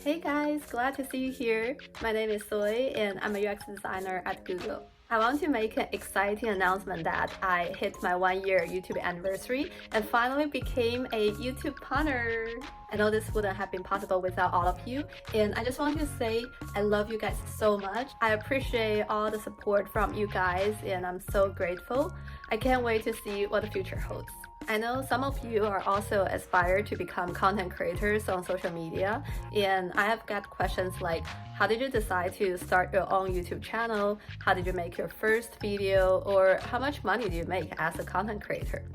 Hey guys, glad to see you here. My name is Soy and I'm a UX designer at Google. I want to make an exciting announcement that I hit my 1-year YouTube anniversary and finally became a YouTube partner. I know this wouldn't have been possible without all of you, and I just want to say I love you guys so much. I appreciate all the support from you guys and I'm so grateful. I can't wait to see what the future holds. I know some of you are also aspired to become content creators on social media, and I have got questions like, how did you decide to start your own YouTube channel? How did you make your first video? Or how much money do you make as a content creator?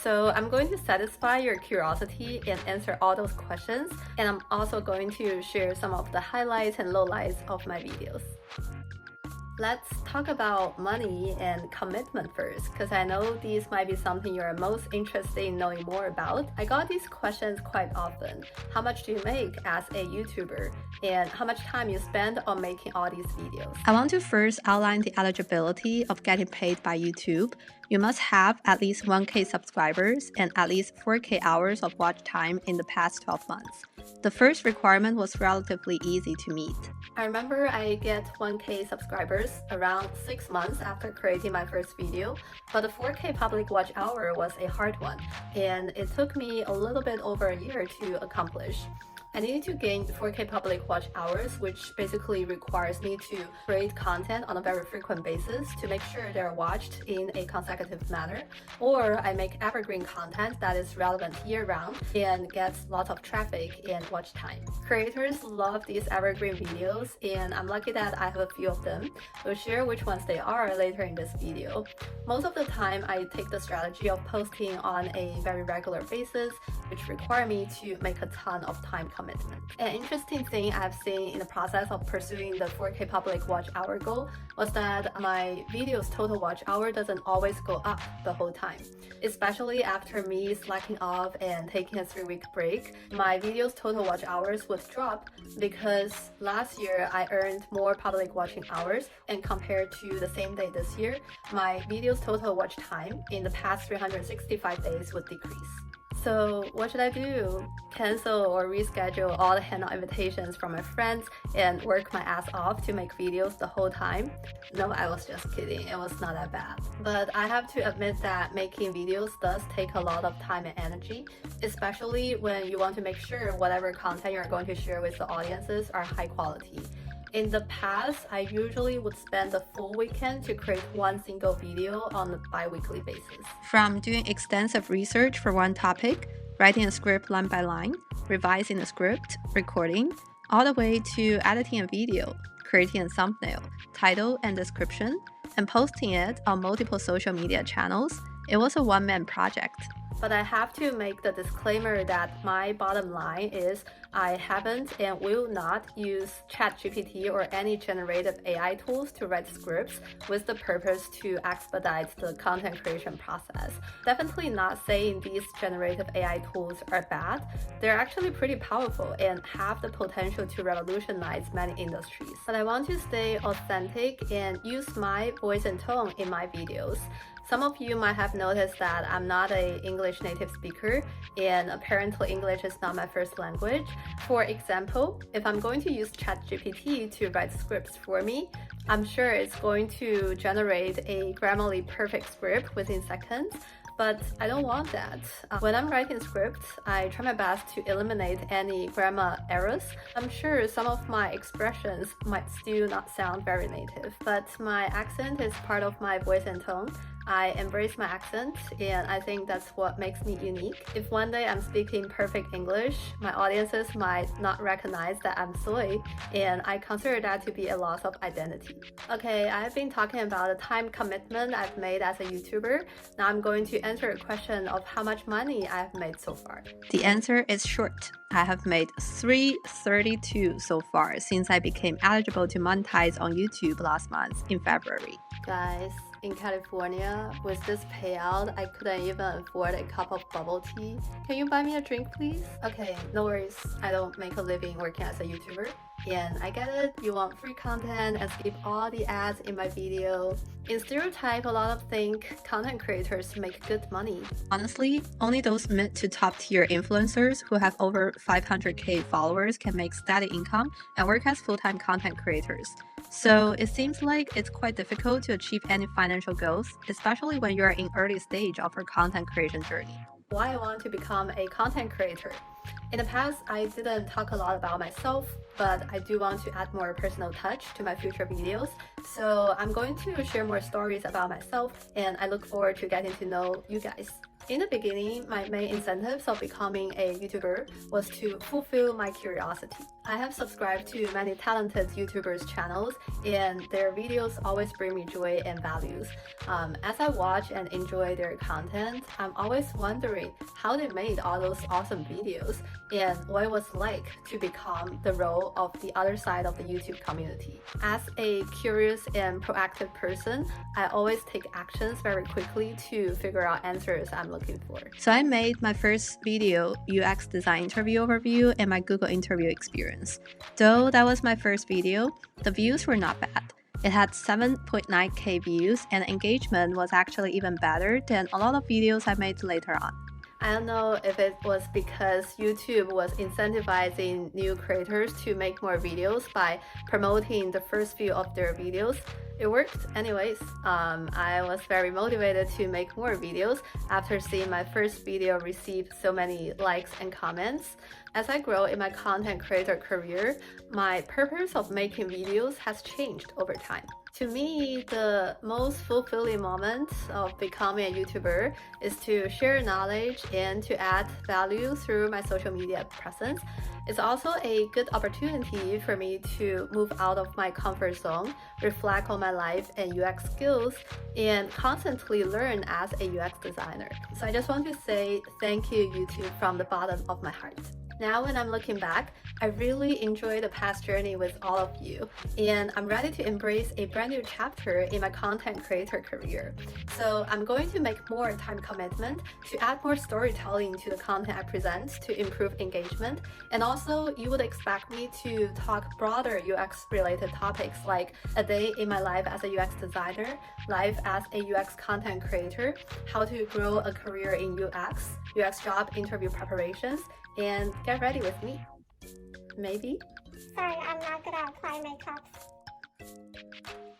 So I'm going to satisfy your curiosity and answer all those questions, and I'm also going to share some of the highlights and lowlights of my videos. Let's talk about money and commitment first, because I know these might be something you're most interested in knowing more about. I got these questions quite often. How much do you make as a YouTuber? And how much time you spend on making all these videos? I want to first outline the eligibility of getting paid by YouTube. You must have at least 1K subscribers and at least 4K hours of watch time in the past 12 months. The first requirement was relatively easy to meet. I remember I get 1K subscribers around 6 months after creating my first video, but the 4K public watch hour was a hard one, and it took me a little bit over a year to accomplish. I needed to gain 4K public watch hours, which basically requires me to create content on a very frequent basis to make sure they're watched in a consecutive manner, or I make evergreen content that is relevant year-round and gets lots of traffic and watch time. Creators love these evergreen videos, and I'm lucky that I have a few of them. We'll share which ones they are later in this video. Most of the time, I take the strategy of posting on a very regular basis, which require me to make a ton of time commitment. An interesting thing I've seen in the process of pursuing the 4K public watch hour goal was that my video's total watch hour doesn't always go up the whole time. Especially after me slacking off and taking a 3-week break, my video's total watch hours would drop because last year I earned more public watching hours, and compared to the same day this year, my video's total watch time in the past 365 days would decrease. So what should I do? Cancel or reschedule all the hangout invitations from my friends and work my ass off to make videos the whole time? No, I was just kidding. It was not that bad. But I have to admit that making videos does take a lot of time and energy, especially when you want to make sure whatever content you're going to share with the audiences are high quality. In the past, I usually would spend the full weekend to create one single video on a bi-weekly basis. From doing extensive research for one topic, writing a script line by line, revising the script, recording, all the way to editing a video, creating a thumbnail, title and description, and posting it on multiple social media channels, it was a one-man project. But I have to make the disclaimer that my bottom line is I haven't and will not use ChatGPT or any generative AI tools to write scripts with the purpose to expedite the content creation process. Definitely not saying these generative AI tools are bad. They're actually pretty powerful and have the potential to revolutionize many industries. But I want to stay authentic and use my voice and tone in my videos. Some of you might have noticed that I'm not an English native speaker, and apparently English is not my first language. For example, if I'm going to use ChatGPT to write scripts for me, I'm sure it's going to generate a grammarly perfect script within seconds, but I don't want that. When I'm writing scripts, I try my best to eliminate any grammar errors. I'm sure some of my expressions might still not sound very native, but my accent is part of my voice and tone. I embrace my accent, and I think that's what makes me unique. If one day I'm speaking perfect English, my audiences might not recognize that I'm Soy, and I consider that to be a loss of identity. Okay, I've been talking about the time commitment I've made as a YouTuber. Now I'm going to answer a question of how much money I've made so far. The answer is short. I have made $332 so far since I became eligible to monetize on YouTube last month in February. Guys, in California, with this payout, I couldn't even afford a cup of bubble tea. Can you buy me a drink, please? Okay, no worries. I don't make a living working as a YouTuber. And I get it, you want free content and skip all the ads in my video. In stereotype, a lot of think content creators make good money. Honestly, only those mid to top tier influencers who have over 500k followers can make steady income and work as full-time content creators. So it seems like it's quite difficult to achieve any financial goals, especially when you're in early stage of your content creation journey. Why I want to become a content creator. In the past, I didn't talk a lot about myself, but I do want to add more personal touch to my future videos. So I'm going to share more stories about myself, and I look forward to getting to know you guys. In the beginning, my main incentives of becoming a YouTuber was to fulfill my curiosity. I have subscribed to many talented YouTubers' channels, and their videos always bring me joy and values. As I watch and enjoy their content, I'm always wondering how they made all those awesome videos and what it was like to become the role of the other side of the YouTube community. As a curious and proactive person, I always take actions very quickly to figure out answers I'm looking for. So I made my first video, UX design interview overview, and my Google interview experience. Though that was my first video, the views were not bad. It had 7.9k views, and engagement was actually even better than a lot of videos I made later on. I don't know if it was because YouTube was incentivizing new creators to make more videos by promoting the first few of their videos. It worked anyways. I was very motivated to make more videos after seeing my first video receive so many likes and comments. As I grow in my content creator career, my purpose of making videos has changed over time. To me, the most fulfilling moment of becoming a YouTuber is to share knowledge and to add value through my social media presence. It's also a good opportunity for me to move out of my comfort zone, reflect on my life and UX skills, and constantly learn as a UX designer. So I just want to say thank you, YouTube, from the bottom of my heart. Now when I'm looking back, I really enjoyed the past journey with all of you, and I'm ready to embrace a brand new chapter in my content creator career. So I'm going to make more time commitment to add more storytelling to the content I present to improve engagement, and also you would expect me to talk broader UX related topics like a day in my life as a UX designer, life as a UX content creator, how to grow a career in UX job interview preparations, and get ready with me. Maybe? Sorry, I'm not gonna apply makeup.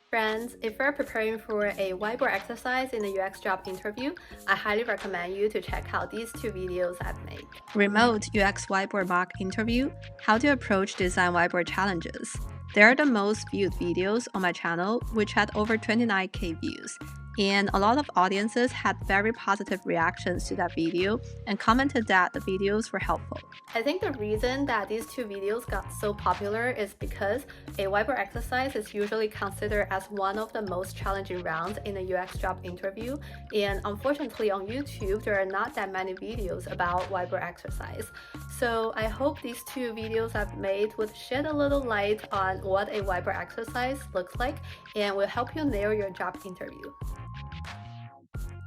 Friends, if you're preparing for a whiteboard exercise in a UX job interview, I highly recommend you to check out these two videos I've made. Remote UX whiteboard mock interview, how to approach design whiteboard challenges. They are the most viewed videos on my channel, which had over 29k views. And a lot of audiences had very positive reactions to that video and commented that the videos were helpful. I think the reason that these two videos got so popular is because a whiteboard exercise is usually considered as one of the most challenging rounds in a UX job interview, and unfortunately on YouTube there are not that many videos about whiteboard exercise. So I hope these two videos I've made would shed a little light on what a whiteboard exercise looks like and will help you nail your job interview.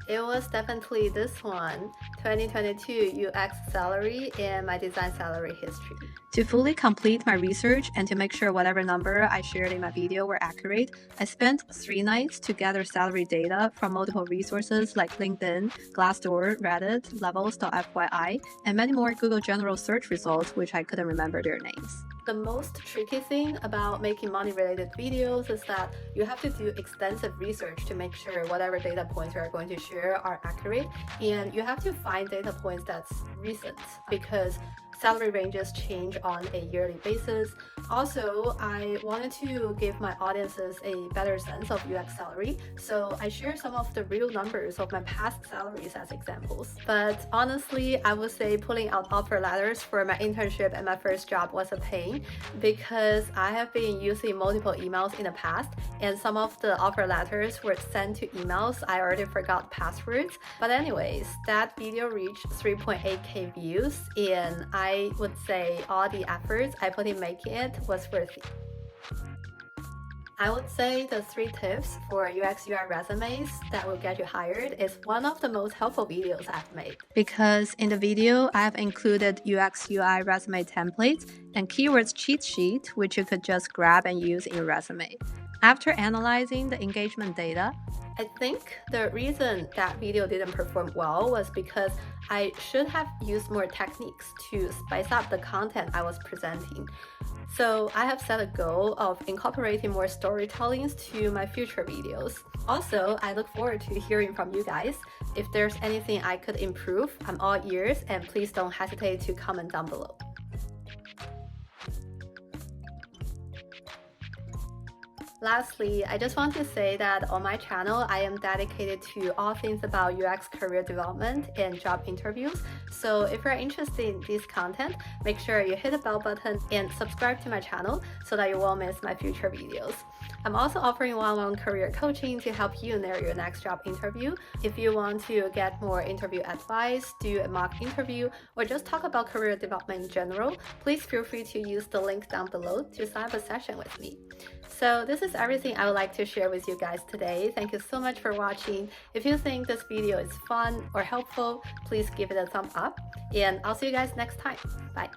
It was definitely this one, 2022 UX salary and my design salary history. To fully complete my research and to make sure whatever number I shared in my video were accurate, I spent 3 nights to gather salary data from multiple resources like LinkedIn, Glassdoor, Reddit, Levels.fyi, and many more Google general search results which I couldn't remember their names. The most tricky thing about making money-related videos is that you have to do extensive research to make sure whatever data points you are going to share are accurate, and you have to find data points that's recent because salary ranges change on a yearly basis. Also, I wanted to give my audiences a better sense of UX salary, so I share some of the real numbers of my past salaries as examples. But honestly, I would say pulling out offer letters for my internship and my first job was a pain because I have been using multiple emails in the past, and some of the offer letters were sent to emails I already forgot passwords. But anyways, that video reached 3.8k views, and I would say all the efforts I put in making it was worth it. I would say the 3 tips for UX UI resumes that will get you hired is one of the most helpful videos I've made. Because in the video, I've included UX UI resume templates and keywords cheat sheet, which you could just grab and use in your resume. After analyzing the engagement data, I think the reason that video didn't perform well was because I should have used more techniques to spice up the content I was presenting. So I have set a goal of incorporating more storytellings to my future videos. Also, I look forward to hearing from you guys. If there's anything I could improve, I'm all ears, and please don't hesitate to comment down below. Lastly, I just want to say that on my channel, I am dedicated to all things about UX career development and job interviews. So if you're interested in this content, make sure you hit the bell button and subscribe to my channel so that you won't miss my future videos. I'm also offering one-on-one career coaching to help you nail your next job interview. If you want to get more interview advice, do a mock interview, or just talk about career development in general, please feel free to use the link down below to sign up a session with me. So this is everything I would like to share with you guys today. Thank you so much for watching. If you think this video is fun or helpful, please give it a thumbs up, and I'll see you guys next time. Bye.